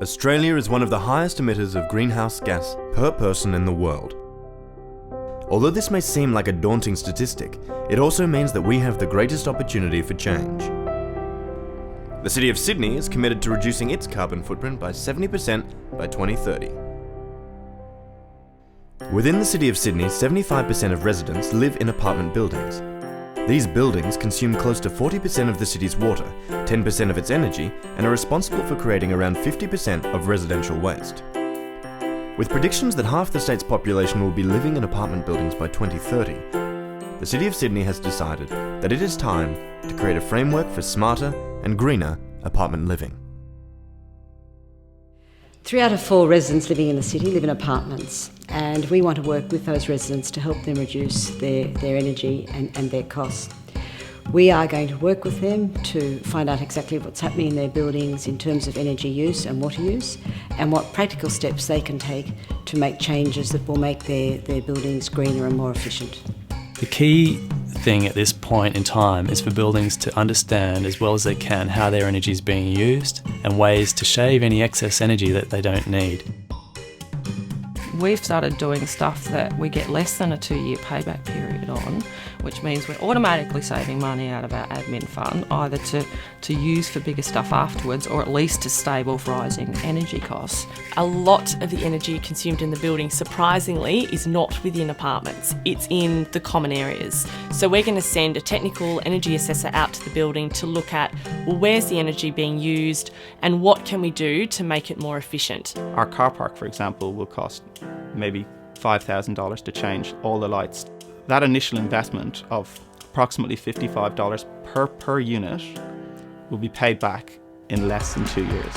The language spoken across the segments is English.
Australia is one of the highest emitters of greenhouse gas per person in the world. Although this may seem like a daunting statistic, it also means that we have the greatest opportunity for change. The City of Sydney is committed to reducing its carbon footprint by 70% by 2030. Within the City of Sydney, 75% of residents live in apartment buildings. These buildings consume close to 40% of the city's water, 10% of its energy, and are responsible for creating around 50% of residential waste. With predictions that half the state's population will be living in apartment buildings by 2030, the City of Sydney has decided that it is time to create a framework for smarter and greener apartment living. 3 out of 4 residents living in the city live in apartments, and we want to work with those residents to help them reduce their energy and their costs. We are going to work with them to find out exactly what's happening in their buildings in terms of energy use and water use, and what practical steps they can take to make changes that will make their buildings greener and more efficient. The key thing at this point in time is for buildings to understand as well as they can how their energy is being used and ways to shave any excess energy that they don't need. We've started doing stuff that we get less than a 2-year payback period on, which means we're automatically saving money out of our admin fund, either to use for bigger stuff afterwards or at least to stabilise rising energy costs. A lot of the energy consumed in the building, surprisingly, is not within apartments. It's in the common areas. So we're going to send a technical energy assessor out to the building to look at, well, where's the energy being used and what can we do to make it more efficient. Our car park, for example, will cost maybe $5,000 to change all the lights. That initial investment of approximately $55 per unit will be paid back in less than 2 years.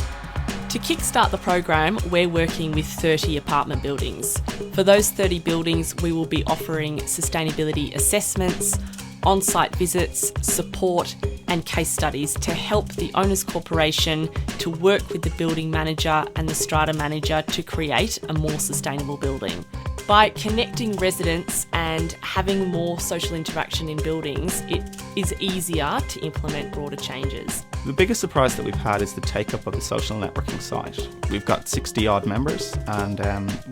To kickstart the program, we're working with 30 apartment buildings. For those 30 buildings, we will be offering sustainability assessments, on-site visits, support and case studies to help the Owners Corporation to work with the building manager and the strata manager to create a more sustainable building. By connecting residents and having more social interaction in buildings, it is easier to implement broader changes. The biggest surprise that we've had is the take-up of the social networking site. We've got 60-odd members and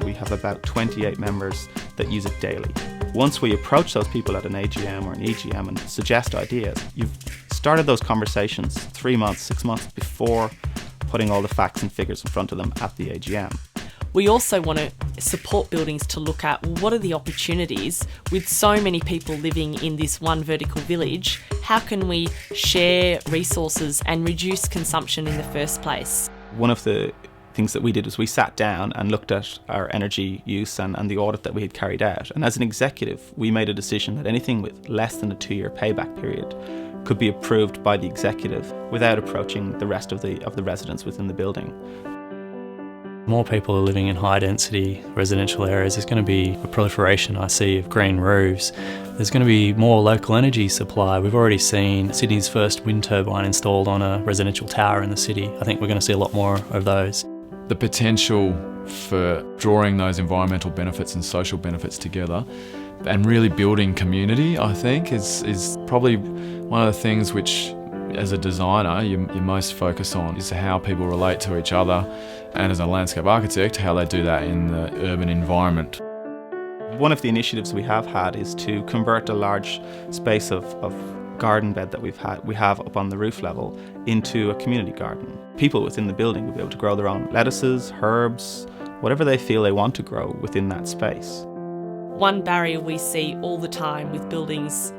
we have about 28 members that use it daily. Once we approach those people at an AGM or an EGM and suggest ideas, you've started those conversations 3 months, 6 months before putting all the facts and figures in front of them at the AGM. We also want to support buildings to look at what are the opportunities with so many people living in this one vertical village. How can we share resources and reduce consumption in the first place? One of the things that we did was we sat down and looked at our energy use and the audit that we had carried out. And as an executive, we made a decision that anything with less than a 2-year payback period could be approved by the executive without approaching the rest of the residents within the building. More people are living in high-density residential areas. There's going to be a proliferation, I see, of green roofs. There's going to be more local energy supply. We've already seen Sydney's first wind turbine installed on a residential tower in the city. I think we're going to see a lot more of those. The potential for drawing those environmental benefits and social benefits together and really building community, I think, is probably one of the things which, as a designer, you most focus on is how people relate to each other, and as a landscape architect, how they do that in the urban environment. One of the initiatives we have had is to convert a large space of garden bed that we have up on the roof level into a community garden. People within the building will be able to grow their own lettuces, herbs, whatever they feel they want to grow within that space. One barrier we see all the time with buildings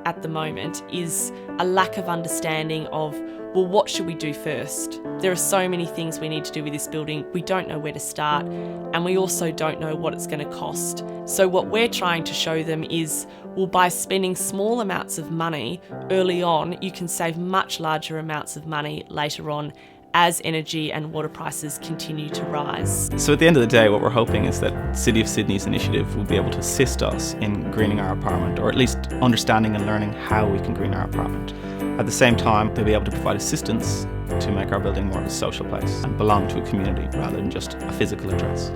at the moment is a lack of understanding of, well, what should we do first? There are so many things we need to do with this building. We don't know where to start, and we also don't know what it's going to cost. So what we're trying to show them is, well, by spending small amounts of money early on, you can save much larger amounts of money later on as energy and water prices continue to rise. So at the end of the day, what we're hoping is that City of Sydney's initiative will be able to assist us in greening our apartment, or at least understanding and learning how we can green our apartment. At the same time, they'll be able to provide assistance to make our building more of a social place and belong to a community rather than just a physical address.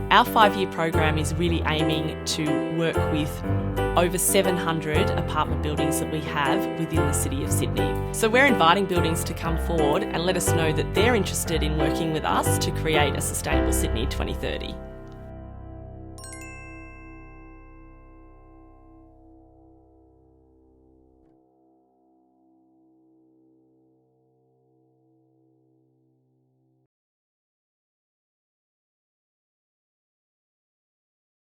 Our 5-year program is really aiming to work with over 700 apartment buildings that we have within the City of Sydney. So we're inviting buildings to come forward and let us know that they're interested in working with us to create a Sustainable Sydney 2030.